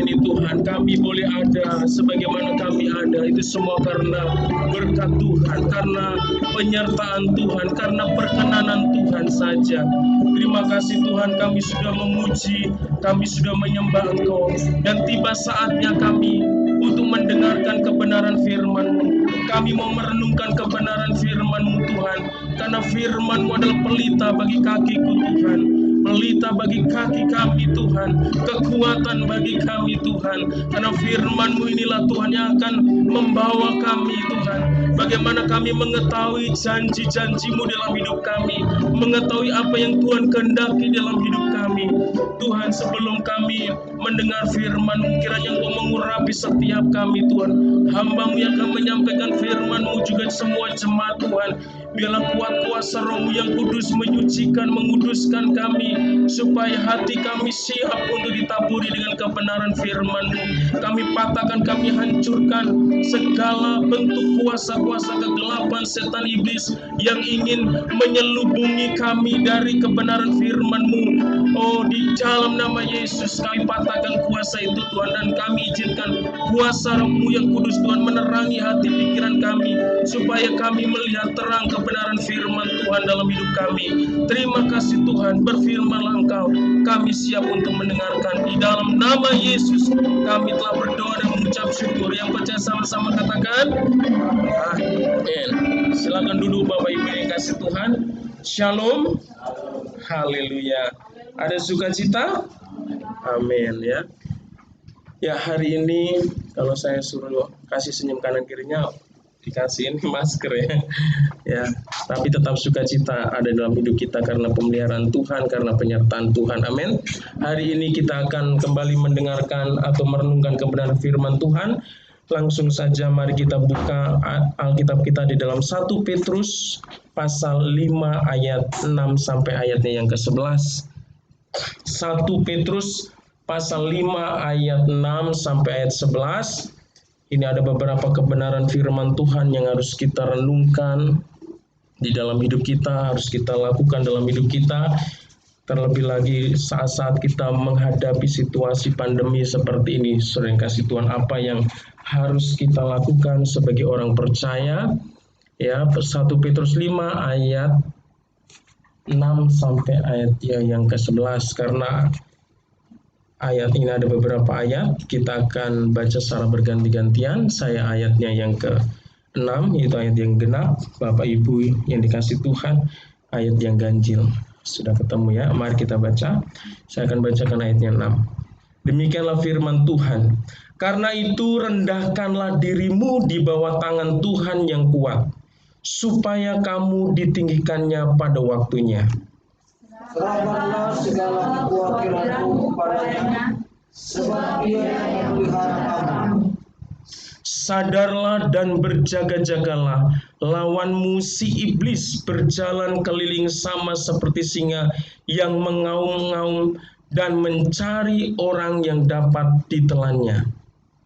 ini Tuhan, kami boleh ada sebagaimana kami ada, itu semua karena berkat Tuhan, karena penyertaan Tuhan, karena perkenanan Tuhan saja. Terima kasih Tuhan, kami sudah memuji, kami sudah menyembah Engkau, dan tiba saatnya kami untuk mendengarkan kebenaran firman-Mu. Kami mau merenungkan kebenaran firman-Mu Tuhan, karena firman-Mu adalah pelita bagi kakiku Tuhan, pelita bagi kaki kami Tuhan, kekuatan bagi kami Tuhan, karena firman-Mu inilah Tuhan yang akan membawa kami Tuhan. Bagaimana kami mengetahui janji-janji-Mu dalam hidup kami, mengetahui apa yang Tuhan kehendaki dalam hidup kami. Tuhan, sebelum kami mendengar firman-Mu, kiranya Engkau mengurapi setiap kami Tuhan. Hamba-Mu yang akan menyampaikan firman-Mu juga semua jemaat Tuhan. Biarlah kuat kuasa Roh-Mu yang kudus menyucikan, menguduskan kami, supaya hati kami siap untuk ditaburi dengan kebenaran firman-Mu. Kami patahkan, kami hancurkan segala bentuk kuasa-kuasa kegelapan setan iblis yang ingin menyelubungi kami dari kebenaran firman-Mu. Oh, di dalam nama Yesus kami patahkan kuasa itu Tuhan, dan kami izinkan kuasa Roh-Mu yang kudus Tuhan menerangi hati pikiran kami, supaya kami melihat terang kebenaran firman Tuhan dalam hidup kami. Terima kasih Tuhan, berfirmanlah Engkau, kami siap untuk mendengarkan. Di dalam nama Yesus kami telah berdoa dan mengucap syukur. Yang percaya sama-sama katakan amin. Silakan duduk Bapak Ibu yang kasih Tuhan. Shalom. Haleluya. Ada sukacita? Amin ya. Ya, hari ini kalau saya suruh kasih senyum kanan kirinya, dikasihin masker ya. Ya, tapi tetap sukacita ada dalam hidup kita karena pemeliharaan Tuhan, karena penyertaan Tuhan. Amin. Hari ini kita akan kembali mendengarkan atau merenungkan kebenaran firman Tuhan. Langsung saja mari kita buka Alkitab kita di dalam 1 Petrus pasal 5 ayat 6 sampai ayatnya yang ke-11. 1 Petrus pasal 5 ayat 6 sampai ayat 11. Ini ada beberapa kebenaran firman Tuhan yang harus kita renungkan di dalam hidup kita, harus kita lakukan dalam hidup kita. Terlebih lagi saat-saat kita menghadapi situasi pandemi seperti ini. Saudara yang kasih Tuhan, apa yang harus kita lakukan sebagai orang percaya? Ya, 1 Petrus 5 ayat 6 sampai ayat yang ke-11. Karena ayat ini ada beberapa ayat, kita akan baca secara berganti-gantian. Saya ayatnya yang ke-6, yaitu ayat yang genap. Bapak Ibu yang dikasih Tuhan, ayat yang ganjil. Sudah ketemu ya? Mari kita baca. Saya akan bacakan ayatnya 6. Demikianlah firman Tuhan. Karena itu rendahkanlah dirimu di bawah tangan Tuhan yang kuat, supaya kamu ditinggikannya pada waktunya. Serahkanlah segala kekhawatiranmu kepadanya, sebab Dia yang melihara kamu. Sadarlah dan berjaga-jagalah, lawanmu si iblis berjalan keliling sama seperti singa yang mengaum-ngaum dan mencari orang yang dapat ditelannya.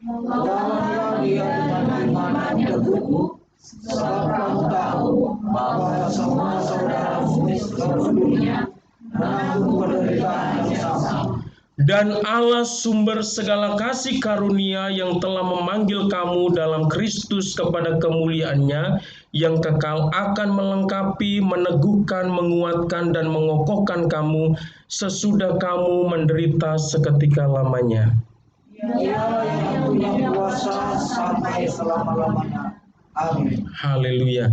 Lawanlah dia dengan iman yang teguh, sebab kamu tahu bahwa semua saudaramu di seluruh dunia menanggung penderitaan yang sama. Dan Allah sumber segala kasih karunia yang telah memanggil kamu dalam Kristus kepada kemuliaan-Nya yang kekal akan melengkapi, meneguhkan, menguatkan, dan mengokohkan kamu sesudah kamu menderita seketika lamanya. Dia yang punya kuasa sampai selama-lamanya. Amin. Haleluya.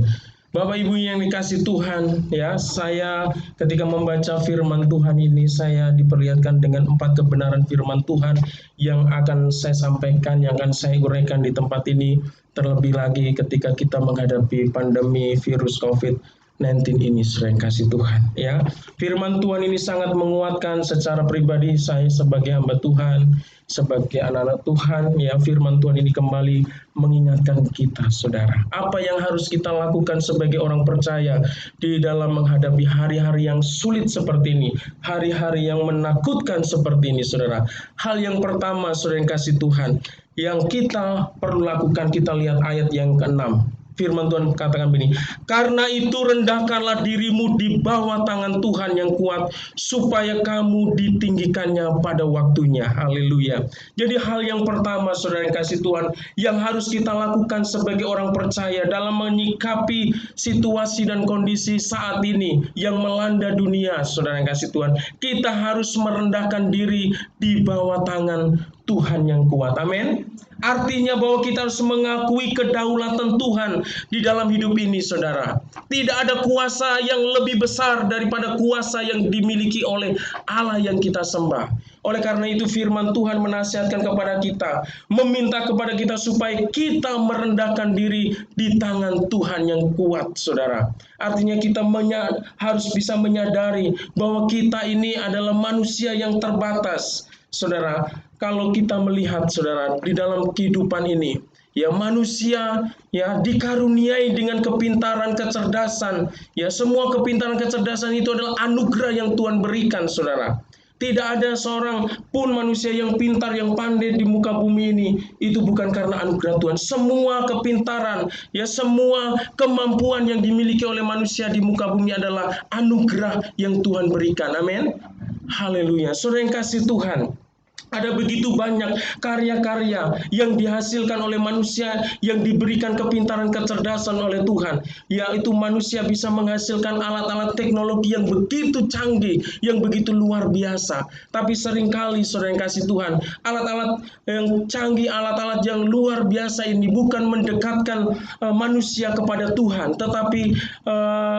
Bapak Ibu yang dikasih Tuhan, ya, saya ketika membaca firman Tuhan ini, saya diperlihatkan dengan 4 kebenaran firman Tuhan yang akan saya sampaikan, yang akan saya uraikan di tempat ini. Terlebih lagi ketika kita menghadapi pandemi virus COVID-19 ini, sering kasih Tuhan. Ya, firman Tuhan ini sangat menguatkan secara pribadi saya sebagai hamba Tuhan, sebagai anak-anak Tuhan. Ya, firman Tuhan ini kembali mengingatkan kita, saudara, apa yang harus kita lakukan sebagai orang percaya di dalam menghadapi hari-hari yang sulit seperti ini, hari-hari yang menakutkan seperti ini, saudara. Hal yang pertama, saudara yang kasih Tuhan, yang kita perlu lakukan, kita lihat ayat yang ke-6. Firman Tuhan katakan begini, karena itu rendahkanlah dirimu di bawah tangan Tuhan yang kuat, supaya kamu ditinggikannya pada waktunya. Haleluya. Jadi hal yang pertama, saudara yang kasih Tuhan, yang harus kita lakukan sebagai orang percaya dalam menyikapi situasi dan kondisi saat ini yang melanda dunia, saudara yang kasih Tuhan, kita harus merendahkan diri di bawah tangan Tuhan yang kuat. Amin. Artinya bahwa kita harus mengakui kedaulatan Tuhan di dalam hidup ini, saudara. Tidak ada kuasa yang lebih besar daripada kuasa yang dimiliki oleh Allah yang kita sembah. Oleh karena itu firman Tuhan menasihatkan kepada kita, meminta kepada kita supaya kita merendahkan diri di tangan Tuhan yang kuat, saudara. Artinya kita harus bisa menyadari bahwa kita ini adalah manusia yang terbatas. Saudara, kalau kita melihat, saudara, di dalam kehidupan ini, ya manusia ya dikaruniai dengan kepintaran, kecerdasan. Ya semua kepintaran, kecerdasan itu adalah anugerah yang Tuhan berikan, saudara. Tidak ada seorang pun manusia yang pintar, yang pandai di muka bumi ini, itu bukan karena anugerah Tuhan. Semua kepintaran, ya semua kemampuan yang dimiliki oleh manusia di muka bumi adalah anugerah yang Tuhan berikan. Amin. Haleluya. Saudara yang kasih Tuhan, ada begitu banyak karya-karya yang dihasilkan oleh manusia yang diberikan kepintaran, kecerdasan oleh Tuhan. Yaitu manusia bisa menghasilkan alat-alat teknologi yang begitu canggih, yang begitu luar biasa. Tapi seringkali, saudara yang kasih Tuhan, alat-alat yang canggih, alat-alat yang luar biasa ini bukan mendekatkan manusia kepada Tuhan, tetapi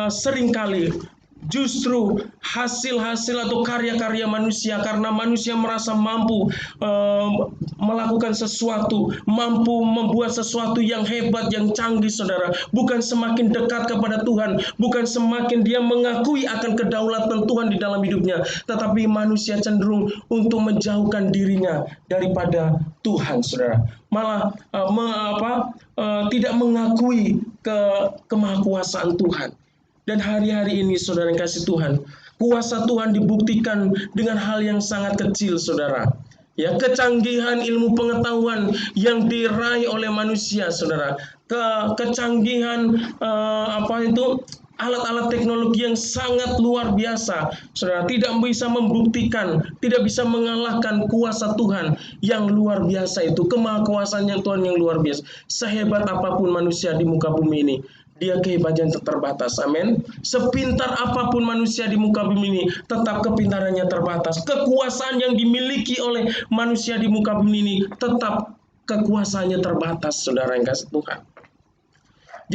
seringkali justru hasil-hasil atau karya-karya manusia, karena manusia merasa mampu melakukan sesuatu, mampu membuat sesuatu yang hebat, yang canggih, saudara, bukan semakin dekat kepada Tuhan, bukan semakin dia mengakui akan kedaulatan Tuhan di dalam hidupnya, tetapi manusia cenderung untuk menjauhkan dirinya daripada Tuhan, saudara. Malah tidak mengakui kemahakuasaan Tuhan. Dan hari-hari ini, saudara yang kasih Tuhan, kuasa Tuhan dibuktikan dengan hal yang sangat kecil, saudara. Ya, kecanggihan ilmu pengetahuan yang diraih oleh manusia, saudara. Kecanggihan alat-alat teknologi yang sangat luar biasa, saudara, tidak bisa membuktikan, tidak bisa mengalahkan kuasa Tuhan yang luar biasa itu, kemahakuasaan yang Tuhan yang luar biasa. Sehebat apapun manusia di muka bumi ini, dia kehebatannya terbatas. Amin. Sepintar apapun manusia di muka bumi ini, tetap kepintarannya terbatas. Kekuasaan yang dimiliki oleh manusia di muka bumi ini, tetap kekuasaannya terbatas, saudara yang kasih Tuhan.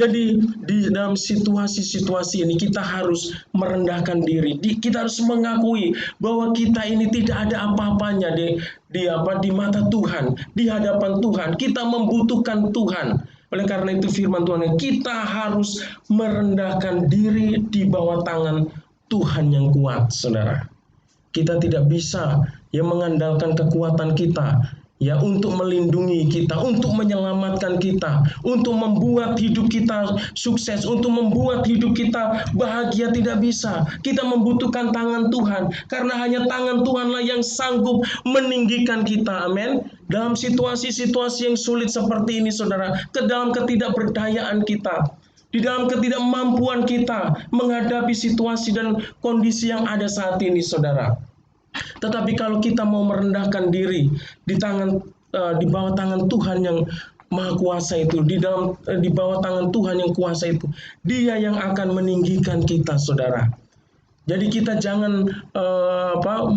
Jadi di dalam situasi-situasi ini kita harus merendahkan diri. Kita harus mengakui bahwa kita ini tidak ada apa-apanya di mata Tuhan, di hadapan Tuhan. Kita membutuhkan Tuhan. Oleh karena itu firman Tuhan, kita harus merendahkan diri di bawah tangan Tuhan yang kuat, saudara. Kita tidak bisa mengandalkan kekuatan kita untuk melindungi kita, untuk menyelamatkan kita, untuk membuat hidup kita sukses, untuk membuat hidup kita bahagia, tidak bisa. Kita membutuhkan tangan Tuhan, karena hanya tangan Tuhanlah yang sanggup meninggikan kita. Amin. Dalam situasi-situasi yang sulit seperti ini, saudara, ke dalam ketidakberdayaan kita, di dalam ketidakmampuan kita menghadapi situasi dan kondisi yang ada saat ini, saudara. Tetapi kalau kita mau merendahkan diri di bawah tangan Tuhan yang Maha Kuasa itu, di bawah tangan Tuhan yang kuasa itu, Dia yang akan meninggikan kita, saudara. Jadi kita jangan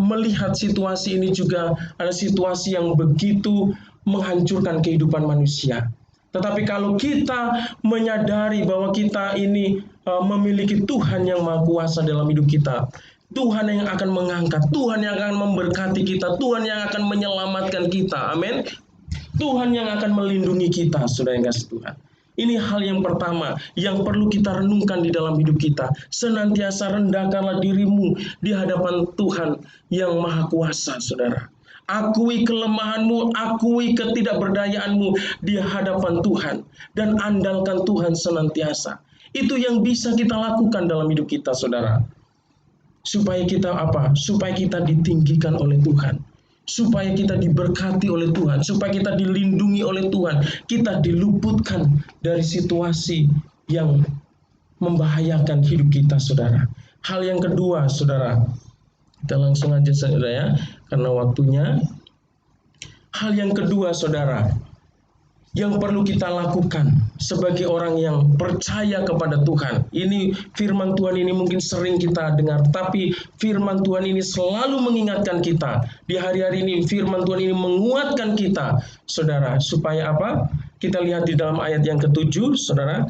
melihat situasi ini juga ada situasi yang begitu menghancurkan kehidupan manusia. Tetapi kalau kita menyadari bahwa kita ini memiliki Tuhan yang Maha Kuasa dalam hidup kita, Tuhan yang akan mengangkat, Tuhan yang akan memberkati kita, Tuhan yang akan menyelamatkan kita. Amin. Tuhan yang akan melindungi kita, saudara yang kasih Tuhan. Ini hal yang pertama yang perlu kita renungkan di dalam hidup kita. Senantiasa rendahkanlah dirimu di hadapan Tuhan yang Maha Kuasa, saudara. Akui kelemahanmu, akui ketidakberdayaanmu di hadapan Tuhan, dan andalkan Tuhan senantiasa. Itu yang bisa kita lakukan dalam hidup kita, saudara. Supaya kita Supaya kita ditinggikan oleh Tuhan. supaya kita diberkati oleh Tuhan, supaya kita dilindungi oleh Tuhan, kita diluputkan dari situasi yang membahayakan hidup kita, saudara. Hal yang kedua, saudara, kita langsung aja, saudara, ya, karena waktunya. Hal yang kedua, saudara, yang perlu kita lakukan sebagai orang yang percaya kepada Tuhan. Ini firman Tuhan ini mungkin sering kita dengar, tapi firman Tuhan ini selalu mengingatkan kita. Di hari-hari ini firman Tuhan ini menguatkan kita, saudara, supaya apa? Kita lihat di dalam ayat yang ke-7, saudara.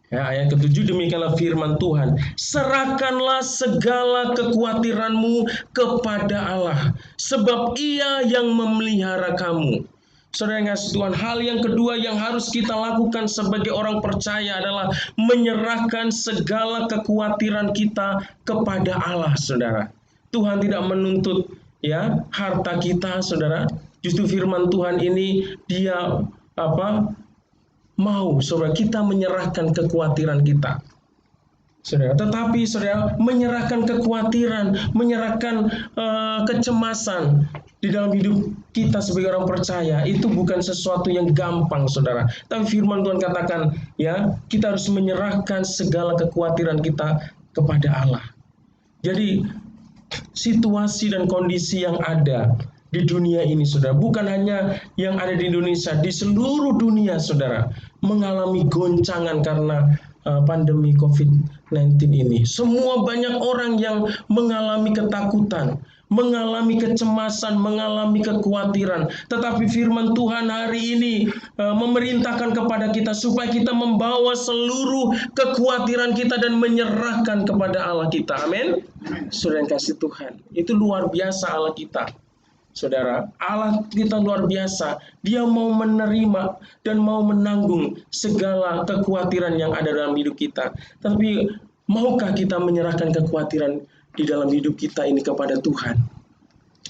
Ya, ayat ke-7, demikianlah firman Tuhan. Serahkanlah segala kekhawatiranmu kepada Allah, sebab Ia yang memelihara kamu. Saudara yang kasih Tuhan, hal yang kedua yang harus kita lakukan sebagai orang percaya adalah menyerahkan segala kekhawatiran kita kepada Allah, saudara. Tuhan tidak menuntut ya harta kita, saudara. Justru firman Tuhan ini Dia mau, saudara, kita menyerahkan kekhawatiran kita, saudara. Tetapi, saudara, menyerahkan kekhawatiran, menyerahkan kecemasan di dalam hidup kita sebagai orang percaya itu bukan sesuatu yang gampang, saudara. Tapi firman Tuhan katakan, ya, kita harus menyerahkan segala kekhawatiran kita kepada Allah. Jadi, situasi dan kondisi yang ada di dunia ini, saudara, bukan hanya yang ada di Indonesia, di seluruh dunia, saudara, mengalami goncangan karena pandemi COVID-19 ini. Semua banyak orang yang mengalami ketakutan, mengalami kecemasan, mengalami kekhawatiran. Tetapi firman Tuhan hari ini memerintahkan kepada kita supaya kita membawa seluruh kekhawatiran kita dan menyerahkan kepada Allah kita. Amin. Saudara yang kasih Tuhan, itu luar biasa Allah kita. Saudara, Allah kita luar biasa. Dia mau menerima dan mau menanggung segala kekhawatiran yang ada dalam hidup kita. Tapi maukah kita menyerahkan kekhawatiran di dalam hidup kita ini kepada Tuhan?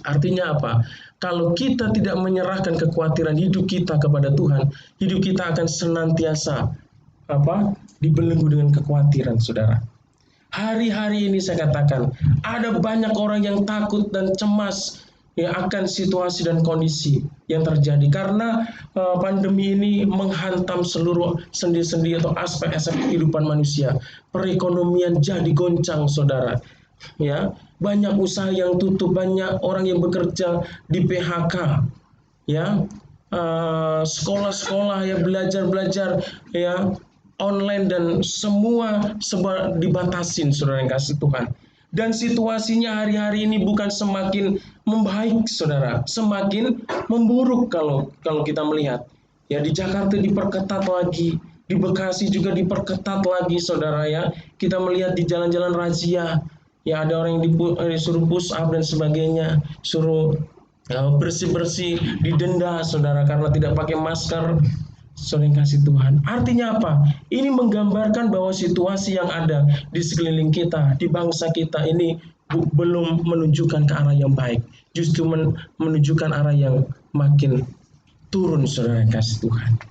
Artinya apa? Kalau kita tidak menyerahkan kekhawatiran hidup kita kepada Tuhan, hidup kita akan senantiasa dibelenggu dengan kekhawatiran, saudara. Hari-hari ini saya katakan, ada banyak orang yang takut dan cemas ya akan situasi dan kondisi yang terjadi karena pandemi ini menghantam seluruh sendi-sendi atau aspek-aspek kehidupan manusia. Perekonomian jadi goncang, saudara. Ya, banyak usaha yang tutup, banyak orang yang bekerja di PHK. Ya, sekolah-sekolah ya belajar ya online dan semua dibatasin, saudara yang kasih Tuhan. Dan situasinya hari-hari ini bukan semakin membaik, saudara, semakin memburuk kalau kita melihat. Ya, di Jakarta diperketat lagi, di Bekasi juga diperketat lagi, saudara, ya. Kita melihat di jalan-jalan razia, ya ada orang yang disuruh push up dan sebagainya, suruh bersih-bersih, didenda, saudara, karena tidak pakai masker. Saudara yang kasih Tuhan. Artinya apa? Ini menggambarkan bahwa situasi yang ada di sekeliling kita, di bangsa kita ini belum menunjukkan ke arah yang baik. Justru menunjukkan arah yang makin turun, saudara yang kasih Tuhan.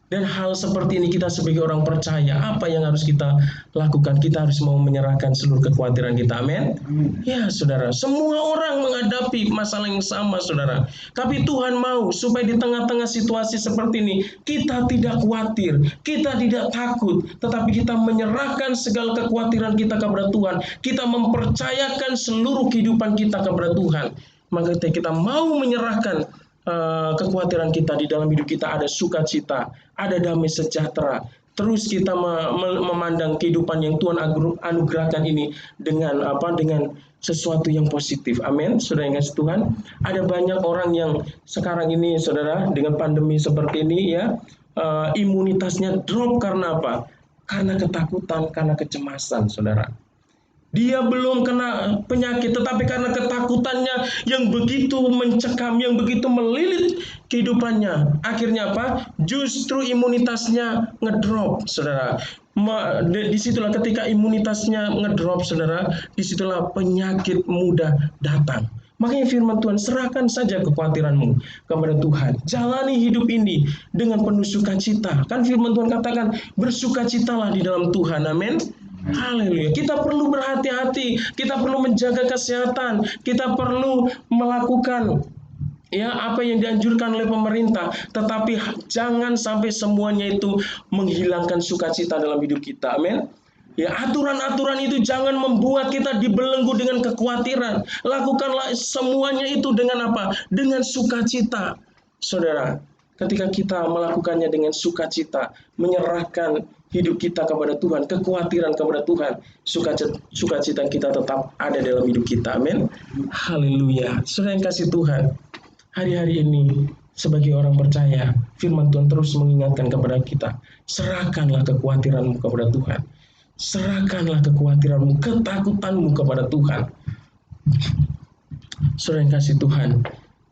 Dan hal seperti ini kita sebagai orang percaya, apa yang harus kita lakukan? Kita harus mau menyerahkan seluruh kekhawatiran kita. Amin. Ya, saudara, semua orang menghadapi masalah yang sama, saudara. Tapi Tuhan mau supaya di tengah-tengah situasi seperti ini, kita tidak khawatir, kita tidak takut, tetapi kita menyerahkan segala kekhawatiran kita kepada Tuhan. Kita mempercayakan seluruh kehidupan kita kepada Tuhan. Maka kita mau menyerahkan kekhawatiran kita. Di dalam hidup kita ada sukacita, ada damai sejahtera. Terus kita memandang kehidupan yang Tuhan anugerahkan ini dengan sesuatu yang positif. Amin. Saudara yang kasih Tuhan, ada banyak orang yang sekarang ini, saudara, dengan pandemi seperti ini ya, imunitasnya drop karena apa? Karena ketakutan, karena kecemasan, saudara. Dia belum kena penyakit, tetapi karena ketakutannya yang begitu mencekam, yang begitu melilit kehidupannya, akhirnya apa? Justru imunitasnya ngedrop, saudara. Disitulah ketika imunitasnya ngedrop, saudara, disitulah penyakit mudah datang. Makanya firman Tuhan, serahkan saja kekhawatiranmu kepada Tuhan. Jalani hidup ini dengan penuh sukacita. Kan firman Tuhan katakan, bersukacitalah di dalam Tuhan. Amin. Haleluya. Kita perlu berhati-hati, kita perlu menjaga kesehatan, kita perlu melakukan apa yang dianjurkan oleh pemerintah, tetapi jangan sampai semuanya itu menghilangkan sukacita dalam hidup kita. Amin. Ya, aturan-aturan itu jangan membuat kita dibelenggu dengan kekhawatiran. Lakukanlah semuanya itu dengan apa? Dengan sukacita. Saudara, ketika kita melakukannya dengan sukacita, menyerahkan hidup kita kepada Tuhan, kekhawatiran kepada Tuhan, sukacita kita tetap ada dalam hidup kita. Amin. Haleluya. Saudara yang kasih Tuhan, hari-hari ini sebagai orang percaya, firman Tuhan terus mengingatkan kepada kita, serahkanlah kekhawatiranmu kepada Tuhan. Serahkanlah kekhawatiranmu, ketakutanmu kepada Tuhan. Saudara yang kasih Tuhan,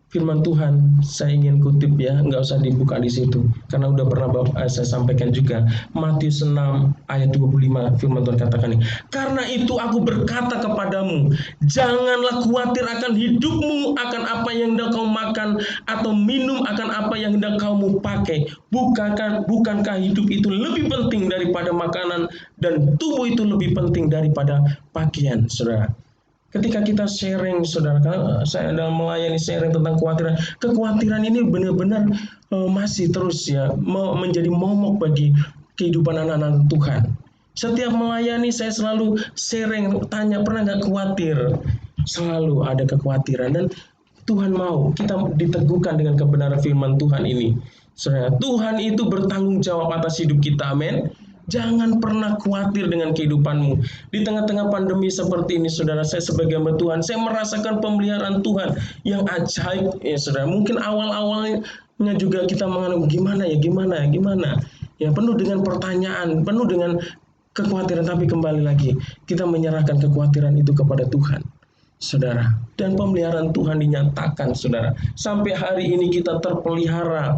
firman Tuhan saya ingin kutip ya, nggak usah dibuka di situ, karena udah pernah saya sampaikan juga. Matius 6 ayat 25, firman Tuhan katakan ini, karena itu aku berkata kepadamu, janganlah khawatir akan hidupmu, akan apa yang hendak kau makan, atau minum akan apa yang hendak kamu pakai. Bukankah hidup itu lebih penting daripada makanan, dan tubuh itu lebih penting daripada pakaian. Saudara, ketika kita sharing, saudara, saya dalam melayani sharing tentang kekhawatiran ini benar-benar masih terus ya menjadi momok bagi kehidupan anak-anak Tuhan. Setiap melayani saya selalu sharing, tanya, pernah nggak khawatir? Selalu ada kekhawatiran, dan Tuhan mau kita diteguhkan dengan kebenaran firman Tuhan ini. Saudara, Tuhan itu bertanggung jawab atas hidup kita. Amin. Jangan pernah khawatir dengan kehidupanmu. Di tengah-tengah pandemi seperti ini, saudara, saya sebagai hamba Tuhan, saya merasakan pemeliharaan Tuhan yang ajaib, ya saudara. Mungkin awal-awalnya juga kita menganggap gimana. Ya, penuh dengan pertanyaan, penuh dengan kekhawatiran, tapi kembali lagi, kita menyerahkan kekhawatiran itu kepada Tuhan, saudara. Dan pemeliharaan Tuhan dinyatakan, saudara. Sampai hari ini kita terpelihara.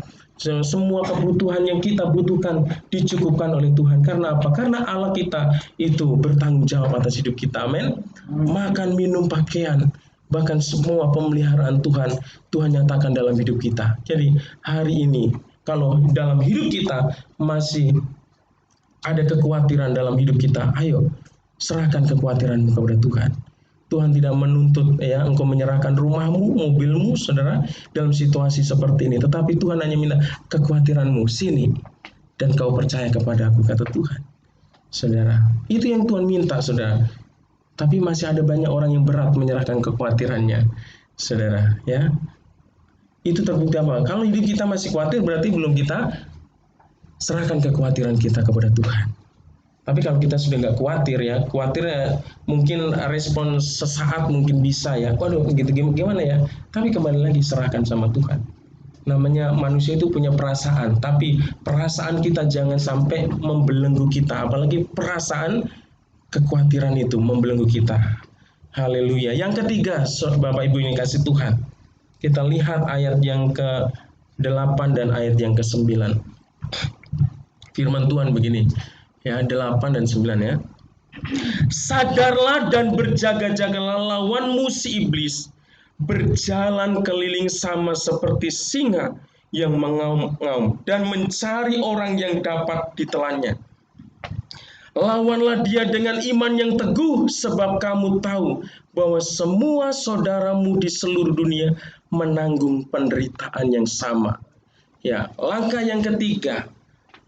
Semua kebutuhan yang kita butuhkan dicukupkan oleh Tuhan. Karena apa? Karena Allah kita itu bertanggung jawab atas hidup kita. Amin. Makan, minum, pakaian, bahkan semua pemeliharaan Tuhan nyatakan dalam hidup kita. Jadi hari ini kalau dalam hidup kita masih ada kekhawatiran dalam hidup kita, ayo serahkan kekhawatiranmu kepada Tuhan. Tuhan tidak menuntut ya engkau menyerahkan rumahmu, mobilmu, saudara, dalam situasi seperti ini. Tetapi Tuhan hanya minta kekhawatiranmu, sini, dan kau percaya kepada aku, kata Tuhan. Saudara, itu yang Tuhan minta, saudara. Tapi masih ada banyak orang yang berat menyerahkan kekhawatirannya, saudara. Ya, itu terbukti apa? Kalau hidup kita masih khawatir, berarti belum kita serahkan kekhawatiran kita kepada Tuhan. Tapi kalau kita sudah nggak khawatir ya mungkin respon sesaat mungkin bisa ya, waduh gitu gimana ya, tapi kembali lagi serahkan sama Tuhan. Namanya manusia itu punya perasaan, tapi perasaan kita jangan sampai membelenggu kita, apalagi perasaan kekhawatiran itu membelenggu kita. Haleluya. Yang ketiga, Bapak Ibu ini kasih Tuhan, kita lihat ayat yang ke-8 dan ayat yang ke-9. Firman Tuhan begini, ya 8 dan 9 ya. Sadarlah dan berjaga-jagalah, lawanmu si iblis berjalan keliling sama seperti singa yang mengaum-ngaum dan mencari orang yang dapat ditelannya. Lawanlah dia dengan iman yang teguh, sebab kamu tahu bahwa semua saudaramu di seluruh dunia menanggung penderitaan yang sama. Ya, langkah yang ketiga,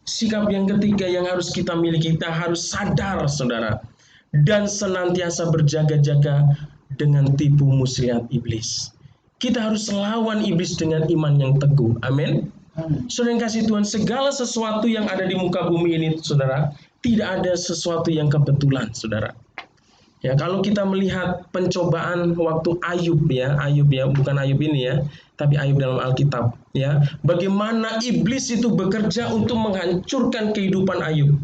sikap yang ketiga yang harus kita miliki, kita harus sadar, saudara, dan senantiasa berjaga-jaga dengan tipu muslihat iblis. Kita harus lawan iblis dengan iman yang teguh. Amin. Saudara yang kasih Tuhan, segala sesuatu yang ada di muka bumi ini, saudara, tidak ada sesuatu yang kebetulan, saudara. Ya, kalau kita melihat pencobaan waktu Ayub ya, bukan Ayub ini ya, tapi Ayub dalam Alkitab ya, bagaimana iblis itu bekerja untuk menghancurkan kehidupan Ayub.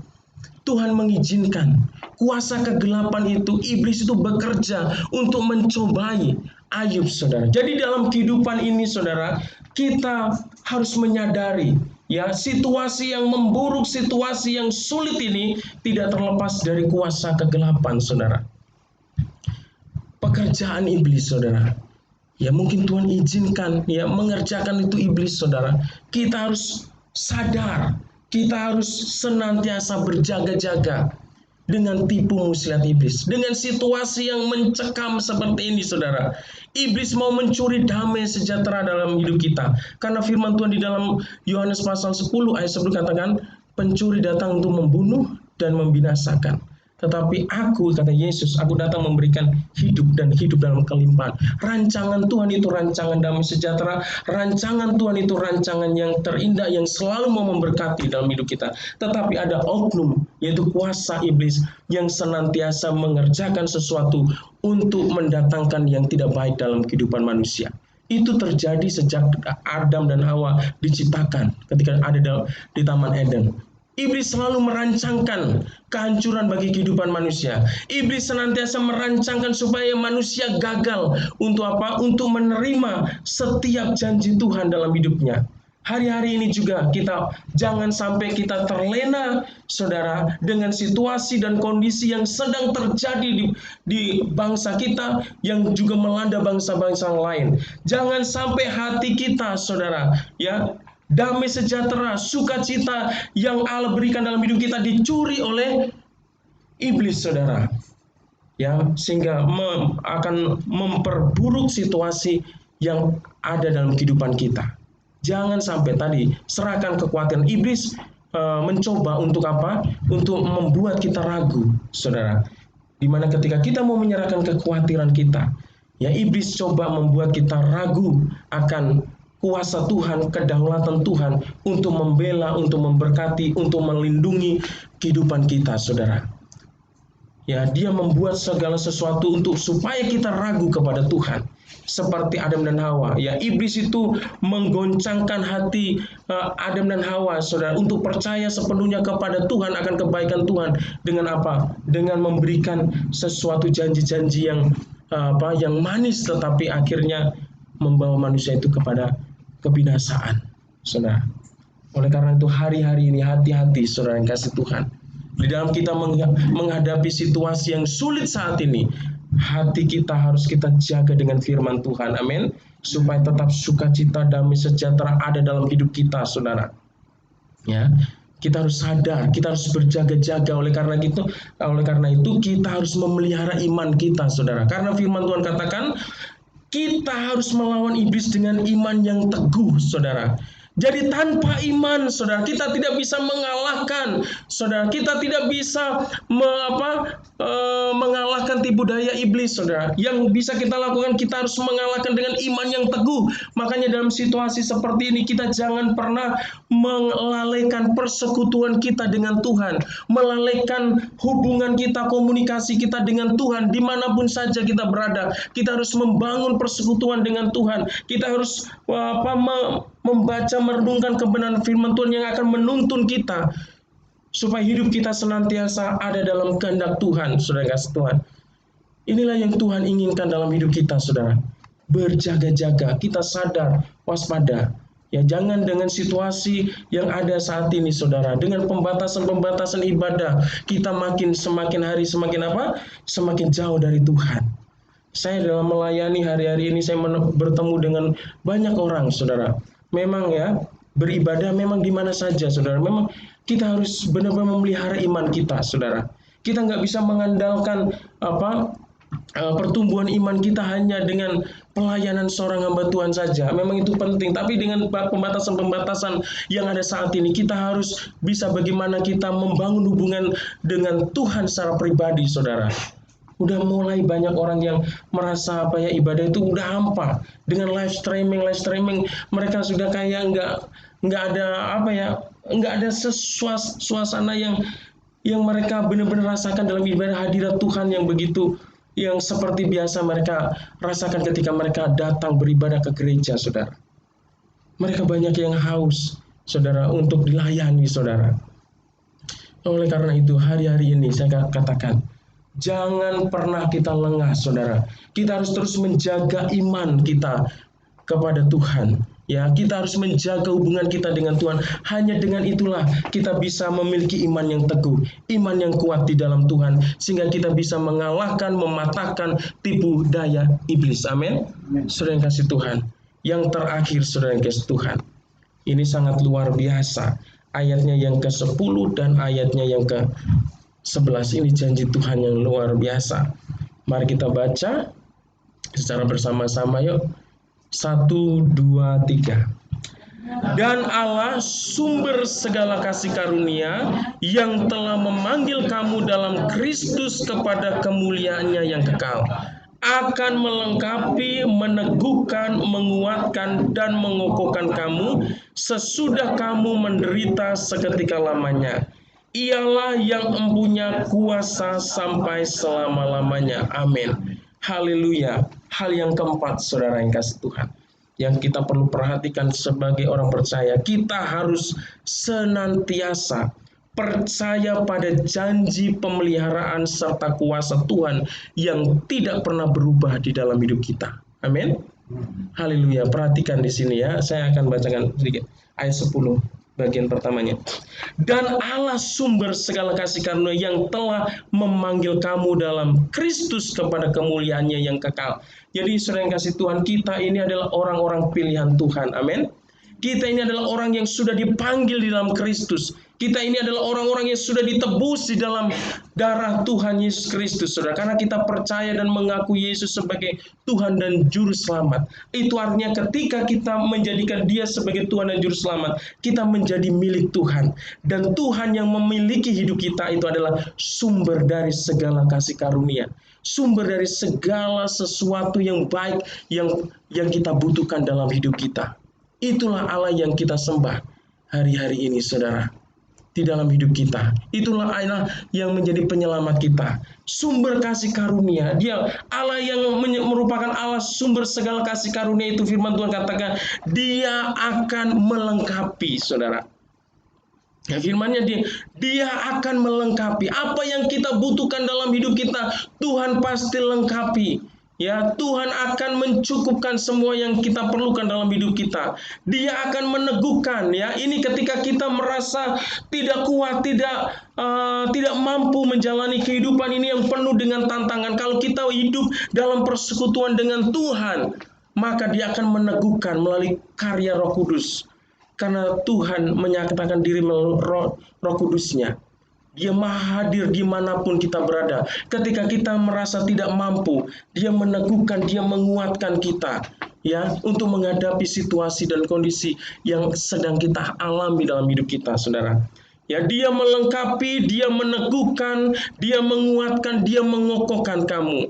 Tuhan mengizinkan kuasa kegelapan itu, iblis itu bekerja untuk mencobai Ayub, saudara. Jadi dalam kehidupan ini, saudara, kita harus menyadari ya, situasi yang memburuk, situasi yang sulit ini tidak terlepas dari kuasa kegelapan, saudara. Pekerjaan iblis, saudara. Ya mungkin Tuhan izinkan ya mengerjakan itu iblis, saudara. Kita harus sadar, kita harus senantiasa berjaga-jaga. dengan tipu muslihat iblis, dengan situasi yang mencekam seperti ini, saudara. Iblis mau mencuri damai sejahtera dalam hidup kita. Karena firman Tuhan di dalam Yohanes pasal 10 ayat 10 katakan, pencuri datang untuk membunuh dan membinasakan. Tetapi aku, kata Yesus, aku datang memberikan hidup dan hidup dalam kelimpahan. Rancangan Tuhan itu rancangan damai sejahtera. Rancangan Tuhan itu rancangan yang terindah, yang selalu mau memberkati dalam hidup kita. Tetapi ada oknum, yaitu kuasa iblis, yang senantiasa mengerjakan sesuatu untuk mendatangkan yang tidak baik dalam kehidupan manusia. Itu terjadi sejak Adam dan Hawa diciptakan ketika ada di Taman Eden. Iblis selalu merancangkan kehancuran bagi kehidupan manusia. Iblis senantiasa merancangkan supaya manusia gagal untuk apa? Untuk menerima setiap janji Tuhan dalam hidupnya. Hari-hari ini juga kita jangan sampai kita terlena, saudara, dengan situasi dan kondisi yang sedang terjadi di bangsa kita, yang juga melanda bangsa-bangsa lain. Jangan sampai hati kita, saudara, ya, damai sejahtera, sukacita yang Allah berikan dalam hidup kita dicuri oleh iblis, saudara. Ya, sehingga akan memperburuk situasi yang ada dalam kehidupan kita. Jangan sampai tadi serahkan kekhawatiran. Iblis mencoba untuk apa? Untuk membuat kita ragu, saudara. Dimana ketika kita mau menyerahkan kekhawatiran kita, ya, iblis coba membuat kita ragu akan kuasa Tuhan, kedaulatan Tuhan untuk membela, untuk memberkati, untuk melindungi kehidupan kita, saudara. Ya, dia membuat segala sesuatu untuk supaya kita ragu kepada Tuhan. Seperti Adam dan Hawa. Ya, iblis itu menggoncangkan hati Adam dan Hawa, saudara, untuk percaya sepenuhnya kepada Tuhan, akan kebaikan Tuhan. Dengan apa? Dengan memberikan sesuatu janji-janji yang yang manis, tetapi akhirnya membawa manusia itu kepada kebinasaan, saudara. Oleh karena itu hari-hari ini hati-hati, saudara yang kasih Tuhan. Di dalam kita menghadapi situasi yang sulit saat ini, hati kita harus kita jaga dengan firman Tuhan, amin. Supaya tetap sukacita, damai sejahtera ada dalam hidup kita, saudara. Ya, kita harus sadar, kita harus berjaga-jaga. Oleh karena itu kita harus memelihara iman kita, saudara. Karena firman Tuhan katakan, kita harus melawan iblis dengan iman yang teguh, saudara. Jadi tanpa iman, saudara, kita tidak bisa mengalahkan, saudara. Kita tidak bisa mengalahkan tipu daya iblis, saudara. Yang bisa kita lakukan, kita harus mengalahkan dengan iman yang teguh. Makanya dalam situasi seperti ini, kita jangan pernah melalaikan persekutuan kita dengan Tuhan, melalaikan hubungan kita, komunikasi kita dengan Tuhan, dimanapun saja kita berada. Kita harus membangun persekutuan dengan Tuhan. Kita harus membaca, merenungkan kebenaran firman Tuhan yang akan menuntun kita supaya hidup kita senantiasa ada dalam kehendak Tuhan, saudara kasih Tuhan. Inilah yang Tuhan inginkan dalam hidup kita, saudara. Berjaga-jaga, kita sadar, waspada. Ya, jangan dengan situasi yang ada saat ini, saudara, dengan pembatasan-pembatasan ibadah, kita semakin hari semakin jauh dari Tuhan. Saya dalam melayani hari-hari ini, saya bertemu dengan banyak orang, saudara. Memang ya, beribadah memang di mana saja, saudara. Memang kita harus benar-benar memelihara iman kita, saudara. Kita nggak bisa mengandalkan pertumbuhan iman kita hanya dengan pelayanan seorang hamba Tuhan saja. Memang itu penting, tapi dengan pembatasan-pembatasan yang ada saat ini, kita harus bisa bagaimana kita membangun hubungan dengan Tuhan secara pribadi, saudara. Udah mulai banyak orang yang merasa ibadah itu udah hampa dengan live streaming, mereka sudah kayak nggak ada suasana yang mereka benar-benar rasakan dalam ibadah, hadirat Tuhan yang begitu, yang seperti biasa mereka rasakan ketika mereka datang beribadah ke gereja, saudara. Mereka banyak yang haus, saudara, untuk dilayani, saudara. Oleh karena itu hari-hari ini saya katakan, jangan pernah kita lengah, saudara. Kita harus terus menjaga iman kita kepada Tuhan. Ya, kita harus menjaga hubungan kita dengan Tuhan. Hanya dengan itulah kita bisa memiliki iman yang teguh, iman yang kuat di dalam Tuhan, sehingga kita bisa mengalahkan, mematahkan tipu daya iblis. Amin. Saudara yang kasih Tuhan. Yang terakhir, saudara yang kasih Tuhan. Ini sangat luar biasa. Ayatnya yang ke-10 dan ayatnya yang ke 11 ini janji Tuhan yang luar biasa. Mari kita baca secara bersama-sama yuk. 1, 2, 3. Dan Allah sumber segala kasih karunia yang telah memanggil kamu dalam Kristus kepada kemuliaannya yang kekal, akan melengkapi, meneguhkan, menguatkan, dan mengokohkan kamu sesudah kamu menderita seketika lamanya. Ialah yang mempunyai kuasa sampai selama-lamanya. Amin. Haleluya. Hal yang keempat, saudara yang kasih Tuhan, yang kita perlu perhatikan sebagai orang percaya, kita harus senantiasa percaya pada janji pemeliharaan serta kuasa Tuhan yang tidak pernah berubah di dalam hidup kita. Amin. Haleluya. Perhatikan di sini ya. Saya akan bacakan sedikit ayat 10 bagian pertamanya. Dan Allah sumber segala kasih karunia yang telah memanggil kamu dalam Kristus kepada kemuliaannya yang kekal. Jadi saudara yang kasih Tuhan, kita ini adalah orang-orang pilihan Tuhan. Amin. Kita ini adalah orang yang sudah dipanggil di dalam Kristus. Kita ini adalah orang-orang yang sudah ditebus di dalam darah Tuhan Yesus Kristus, saudara. Karena kita percaya dan mengaku Yesus sebagai Tuhan dan Juru Selamat. Itu artinya ketika kita menjadikan Dia sebagai Tuhan dan Juru Selamat, kita menjadi milik Tuhan. Dan Tuhan yang memiliki hidup kita itu adalah sumber dari segala kasih karunia. Sumber dari segala sesuatu yang baik yang kita butuhkan dalam hidup kita. Itulah Allah yang kita sembah hari-hari ini, saudara. Di dalam hidup kita. Itulah Allah yang menjadi penyelamat kita. Sumber kasih karunia. Dia Allah yang merupakan Allah sumber segala kasih karunia itu, firman Tuhan katakan, Dia akan melengkapi, saudara. Ya, firmannya dia akan melengkapi. Apa yang kita butuhkan dalam hidup kita, Tuhan pasti lengkapi. Ya, Tuhan akan mencukupkan semua yang kita perlukan dalam hidup kita. Dia akan meneguhkan, ya. Ini ketika kita merasa tidak kuat, tidak mampu menjalani kehidupan ini yang penuh dengan tantangan. Kalau kita hidup dalam persekutuan dengan Tuhan, maka Dia akan meneguhkan melalui karya Roh Kudus. Karena Tuhan menyatakan diri melalui Roh Kudus-Nya. Dia maha hadir dimanapun kita berada. Ketika kita merasa tidak mampu, Dia meneguhkan, Dia menguatkan kita, ya, untuk menghadapi situasi dan kondisi yang sedang kita alami dalam hidup kita, saudara. Ya, Dia melengkapi, Dia meneguhkan, Dia menguatkan, Dia mengokohkan kamu.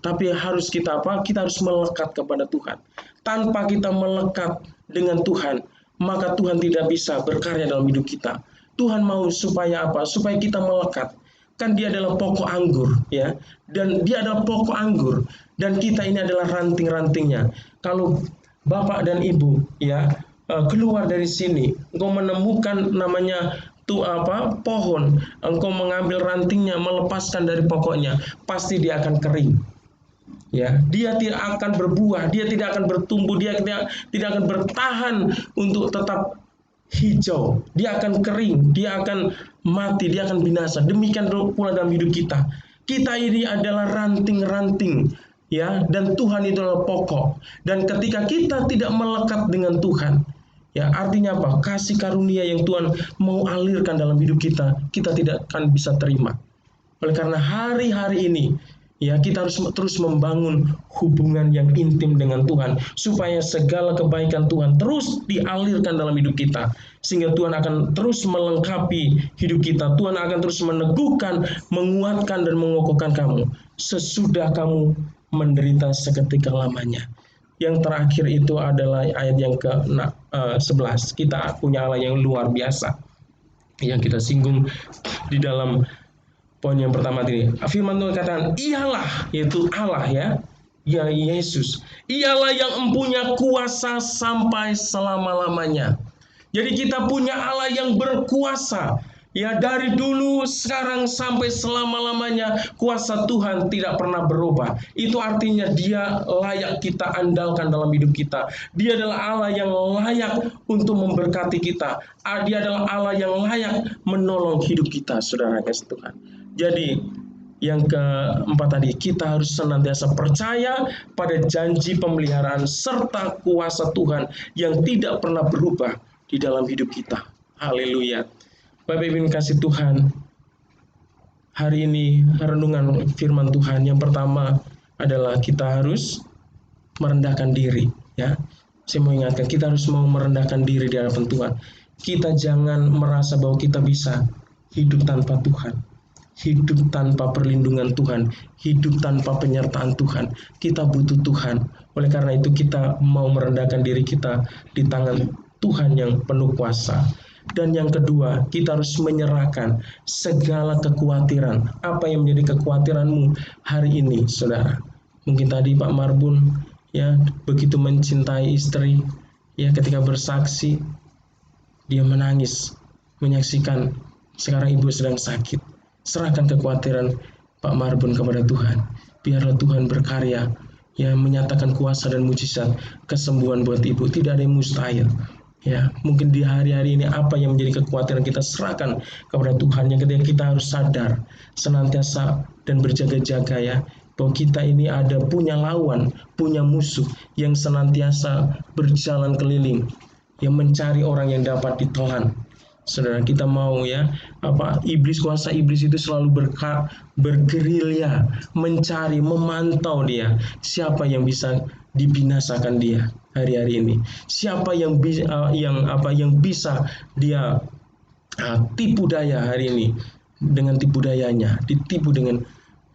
Tapi harus kita apa? Kita harus melekat kepada Tuhan. Tanpa kita melekat dengan Tuhan, maka Tuhan tidak bisa berkarya dalam hidup kita. Tuhan mau supaya apa? Supaya kita melekat. Kan Dia adalah pokok anggur, ya. Dan Dia adalah pokok anggur, dan kita ini adalah ranting-rantingnya. Kalau Bapak dan Ibu, ya, keluar dari sini, engkau menemukan namanya pohon, engkau mengambil rantingnya, melepaskan dari pokoknya, pasti dia akan kering. Ya, dia tidak akan berbuah, dia tidak akan bertumbuh, dia tidak akan bertahan untuk tetap hijau, dia akan kering, dia akan mati, dia akan binasa. Demikian pula dalam hidup kita. Kita ini adalah ranting-ranting, ya, dan Tuhan itu adalah pokok. Dan ketika kita tidak melekat dengan Tuhan, ya, artinya apa? Kasih karunia yang Tuhan mau alirkan dalam hidup kita, kita tidak akan bisa terima. Oleh karena hari-hari ini, ya, kita harus terus membangun hubungan yang intim dengan Tuhan, supaya segala kebaikan Tuhan terus dialirkan dalam hidup kita, sehingga Tuhan akan terus melengkapi hidup kita. Tuhan akan terus meneguhkan, menguatkan, dan mengokohkan kamu sesudah kamu menderita seketika lamanya. Yang terakhir itu adalah ayat yang ke-11. Kita punya Allah yang luar biasa, yang kita singgung di dalam poin yang pertama ini. Firman Tuhan katakan, ialah, yaitu Allah, ya Yesus. Ialah yang mempunyai kuasa sampai selama-lamanya. Jadi kita punya Allah yang berkuasa. Ya, dari dulu, sekarang, sampai selama-lamanya, kuasa Tuhan tidak pernah berubah. Itu artinya Dia layak kita andalkan dalam hidup kita. Dia adalah Allah yang layak untuk memberkati kita. Dia adalah Allah yang layak menolong hidup kita, saudara kasih Tuhan. Jadi, yang keempat tadi, kita harus senantiasa percaya pada janji pemeliharaan serta kuasa Tuhan yang tidak pernah berubah di dalam hidup kita. Haleluya. Bapak Ibu kasih Tuhan, hari ini renungan firman Tuhan. Yang pertama adalah kita harus merendahkan diri, ya. Saya mau ingatkan, kita harus mau merendahkan diri di hadapan Tuhan. Kita jangan merasa bahwa kita bisa hidup tanpa Tuhan, hidup tanpa perlindungan Tuhan, hidup tanpa penyertaan Tuhan. Kita butuh Tuhan. Oleh karena itu kita mau merendahkan diri kita di tangan Tuhan yang penuh kuasa. Dan yang kedua, kita harus menyerahkan segala kekhawatiran. Apa yang menjadi kekhawatiranmu hari ini, saudara? Mungkin tadi Pak Marbun, ya, begitu mencintai istri, ya, ketika bersaksi dia menangis menyaksikan sekarang ibu sedang sakit. Serahkan kekhawatiran Pak Marbun kepada Tuhan. Biarlah Tuhan berkarya, ya, menyatakan kuasa dan mujizat kesembuhan buat ibu. Tidak ada yang mustahil. Ya, mungkin di hari-hari ini apa yang menjadi kekhawatiran kita serahkan kepada Tuhan. Yang ketiga, kita harus sadar senantiasa dan berjaga-jaga, ya, bahwa kita ini punya lawan, punya musuh yang senantiasa berjalan keliling, yang mencari orang yang dapat ditelan. Saudara, kita mau, ya, kuasa iblis itu selalu bergerilya, mencari, memantau dia, siapa yang bisa dibinasakan dia hari-hari ini, siapa yang bisa dia tipu daya hari ini dengan tipu dayanya, ditipu dengan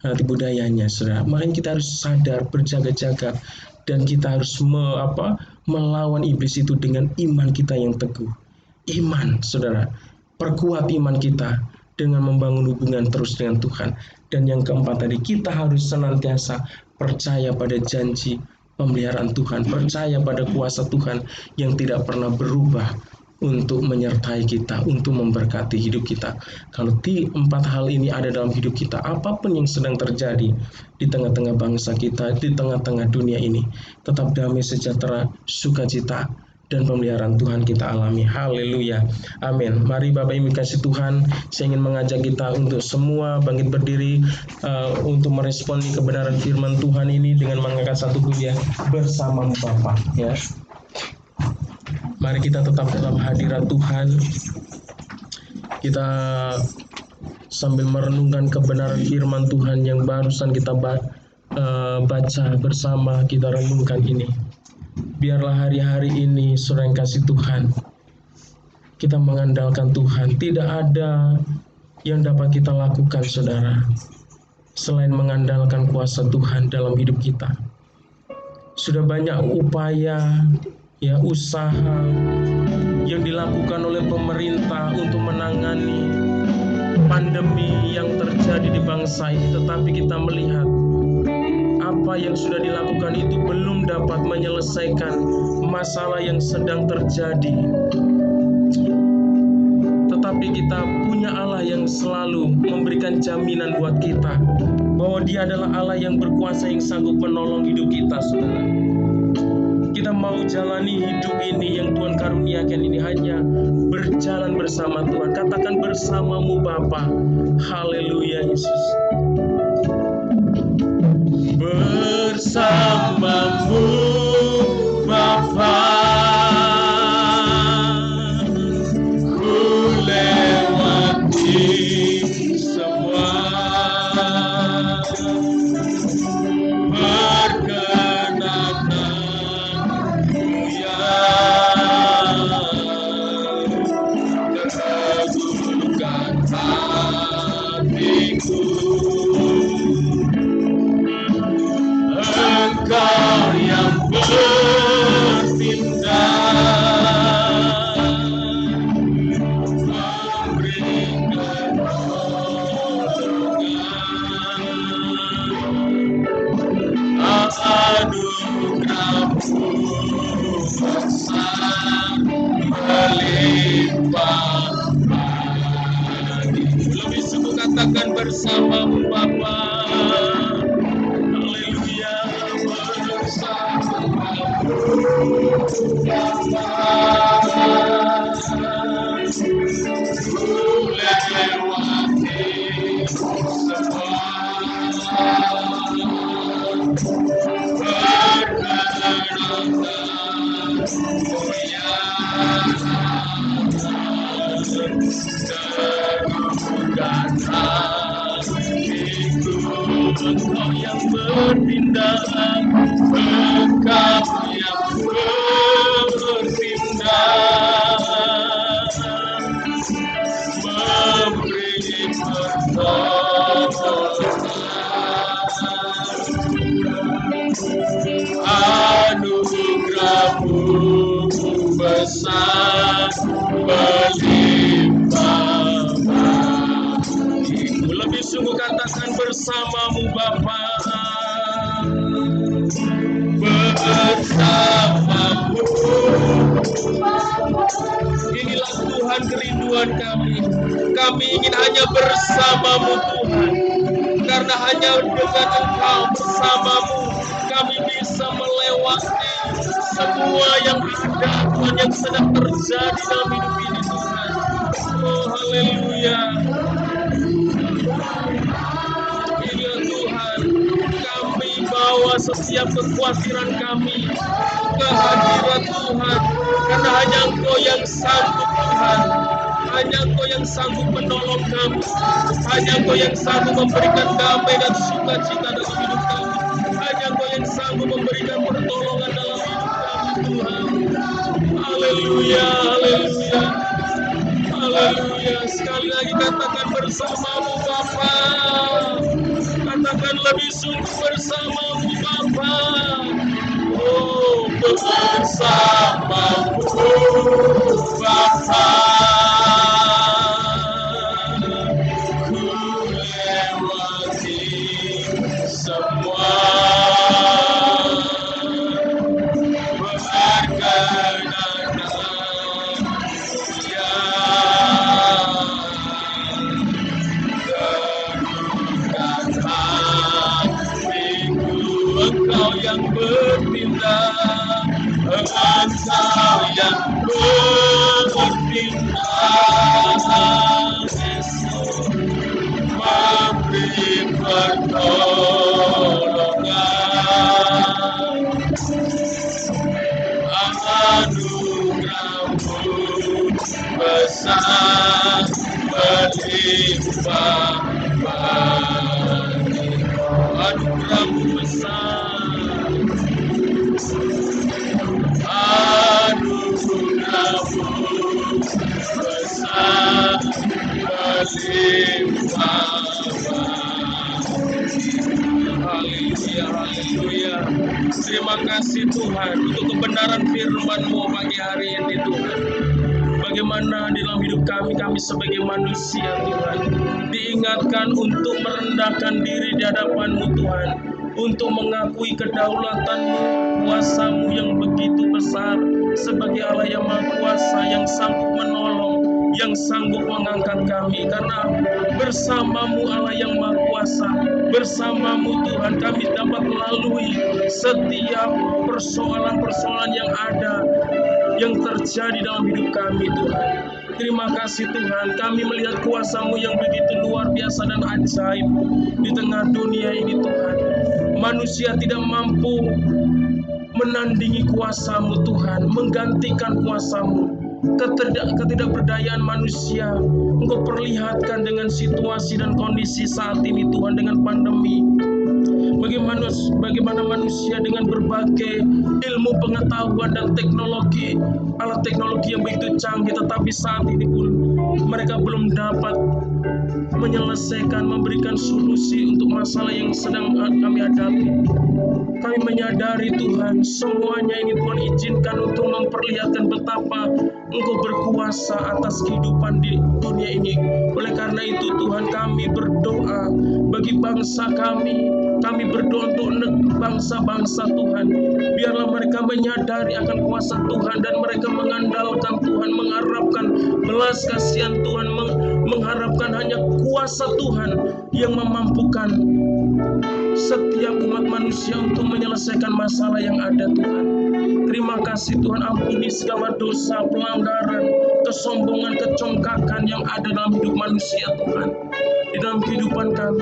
tipu dayanya, saudara. Makanya kita harus sadar, berjaga-jaga, dan kita harus melawan iblis itu dengan iman kita yang teguh. Iman, saudara, perkuat iman kita dengan membangun hubungan terus dengan Tuhan. Dan yang keempat tadi, kita harus senantiasa percaya pada janji pemeliharaan Tuhan, percaya pada kuasa Tuhan yang tidak pernah berubah untuk menyertai kita, untuk memberkati hidup kita. Kalau empat hal ini ada dalam hidup kita, apapun yang sedang terjadi di tengah-tengah bangsa kita, di tengah-tengah dunia ini, tetap damai, sejahtera, sukacita, dan pemeliharaan Tuhan kita alami. Haleluya. Amin. Mari Bapak Ibu kasih Tuhan, saya ingin mengajak kita untuk semua bangkit berdiri untuk meresponi kebenaran firman Tuhan ini dengan mengangkat satu pujian bersama Bapa, ya. Mari kita tetap dalam hadirat Tuhan. Kita sambil merenungkan kebenaran firman Tuhan yang barusan kita baca bersama, kita renungkan ini. Biarlah hari-hari ini, saudara yang kasih Tuhan, kita mengandalkan Tuhan. Tidak ada yang dapat kita lakukan, saudara, selain mengandalkan kuasa Tuhan dalam hidup kita. Sudah banyak upaya, ya, usaha yang dilakukan oleh pemerintah untuk menangani pandemi yang terjadi di bangsa ini, tetapi kita melihat apa yang sudah dilakukan itu belum dapat menyelesaikan masalah yang sedang terjadi. Tetapi kita punya Allah yang selalu memberikan jaminan buat kita bahwa Dia adalah Allah yang berkuasa, yang sanggup menolong hidup kita, saudara. Kita mau jalani hidup ini yang Tuhan karuniakan ini hanya berjalan bersama Tuhan. Katakan bersamamu Bapa. Haleluya Yesus. Bersamamu Bapa, ku lewati semua, perkenananmu yang teguhkan hatiku. Engkau yang bertindak, memberikan pertolongan, anugerah-Mu besar melimpah lagi. Lebih sungguh katakan bersamamu Bapa. Engkau yang bertindak, Engkau yang bertindak, memberi pertolongan. Anugerah-Mu besar berlimpah bagiku. Lebih sungguh katakan bersama-Mu Bapa, bersama-Mu. Inilah Tuhan kerinduan kami. Kami ingin hanya bersama-Mu Tuhan. Karena hanya dengan Engkau, bersama-Mu, kami bisa melewati semua yang ada, Tuhan, yang sedang terjadi dalam hidup ini, Tuhan. Oh, haleluya. Inilah Tuhan, kami bawa setiap kekhawatiran kami ke hadirat Tuhan. Karena hanya Engkau yang sanggup, Tuhan. Hanya Engkau yang sanggup menolong kami. Hanya Engkau yang sanggup memberikan damai dan sukacita dalam hidup kami. Hanya Engkau yang sanggup memberikan pertolongan dalam hidup kami, Tuhan. Haleluya, haleluya, haleluya. Sekali lagi katakan bersama-Mu Bapa. Katakan lebih sungguh bersama-Mu Bapa. Oh, bersama-Mu Bapa. Semua berkenan mulia, teguhkan hatiku. Engkau yang bertindak, Engkau yang bertindak, Yesus, memberi pertolongan. Anugerah-Mu besar berlimpah bagiku. Anugerah-Mu besar, anugerah-Mu besar berlimpah bagiku. Haleluya, haleluya. Terima kasih Tuhan untuk kebenaran firman-Mu pagi hari ini, Tuhan. Bagaimana di dalam hidup kami sebagai manusia, Tuhan, diingatkan untuk merendahkan diri di hadapan-Mu, Tuhan, untuk mengakui kedaulatan-Mu, kuasa-Mu yang begitu besar sebagai Allah yang Maha Kuasa, yang sanggup menolong, yang sanggup mengangkat kami. Karena bersama-Mu Allah yang Maha Kuasa, bersama-Mu Tuhan, kami dapat melalui setiap persoalan-persoalan yang ada, yang terjadi dalam hidup kami, Tuhan. Terima kasih Tuhan, kami melihat kuasa-Mu yang begitu luar biasa dan ajaib di tengah dunia ini, Tuhan. Manusia tidak mampu menandingi kuasa-Mu, Tuhan, menggantikan kuasa-Mu. Ketidakberdayaan manusia Engkau perlihatkan dengan situasi dan kondisi saat ini, Tuhan, dengan pandemi. Bagaimana manusia dengan berbagai ilmu pengetahuan dan teknologi, alat teknologi yang begitu canggih, tetapi saat ini pun mereka belum dapat menyelesaikan, memberikan solusi untuk masalah yang sedang kami hadapi. Kami menyadari Tuhan, semuanya ini Tuhan izinkan untuk memperlihatkan betapa Engkau berkuasa atas kehidupan di dunia ini. Oleh karena itu Tuhan, kami berdoa bagi bangsa kami. Kami berdoa untuk bangsa-bangsa Tuhan. Biarlah mereka menyadari akan kuasa Tuhan dan mereka mengandalkan Tuhan, mengharapkan belas kasihan Tuhan, mengharapkan hanya kuasa Tuhan yang memampukan setiap umat manusia untuk menyelesaikan masalah yang ada, Tuhan. Terima kasih Tuhan, ampuni segala dosa, pelanggaran, kesombongan, kecongkakan yang ada dalam hidup manusia, Tuhan. Di dalam kehidupan kami,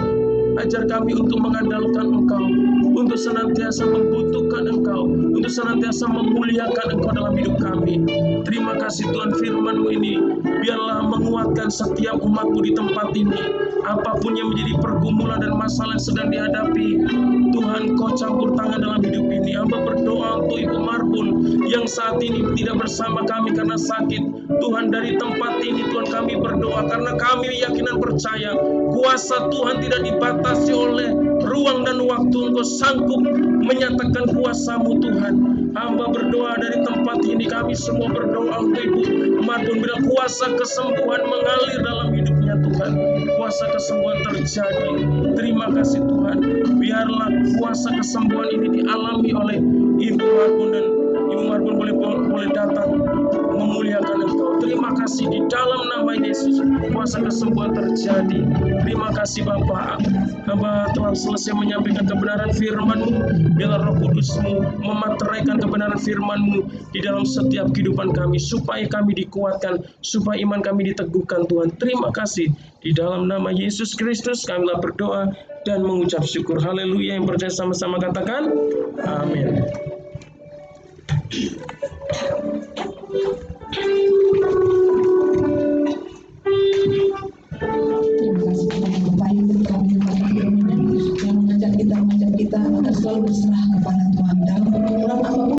ajar kami untuk mengandalkan Engkau, untuk senantiasa membutuhkan Engkau, untuk senantiasa memuliakan Engkau dalam hidup kami. Terima kasih Tuhan, firman-Mu ini biarlah menguatkan setiap umat-Mu di tempat ini. apapun yang menjadi pergumulan dan masalah yang sedang dihadapi, Tuhan Kau campur tangan dalam hidup ini. Hamba berdoa untuk Ibu Marbun yang saat ini tidak bersama kami karena sakit. Tuhan, dari tempat ini Tuhan kami berdoa karena kami yakin dan percaya kuasa Tuhan tidak dibatasi oleh ruang dan waktu. Engkau sanggup menyatakan kuasa-Mu Tuhan. Hamba berdoa dari tempat ini, kami semua berdoa untuk Ibu Marbun, bila kuasa kesembuhan mengalir dalam hidupnya Tuhan, kuasa kesembuhan terjadi. Terima kasih Tuhan, biarlah kuasa kesembuhan ini dialami oleh Ibu Marbun, dan Ibu Marbun boleh datang memuliakan Engkau. Terima kasih di dalam nama Yesus, kuasa kesembuhan terjadi. Terima kasih Bapa, Hamba telah selesai menyampaikan kebenaran firman-Mu. Biarlah Roh Kudus-Mu memateraikan kebenaran firman-Mu di dalam setiap kehidupan kami, supaya kami dikuatkan, supaya iman kami diteguhkan Tuhan. Terima kasih. Di dalam nama Yesus Kristus kami telah berdoa dan mengucap syukur. Haleluya. Yang percaya sama-sama katakan amin.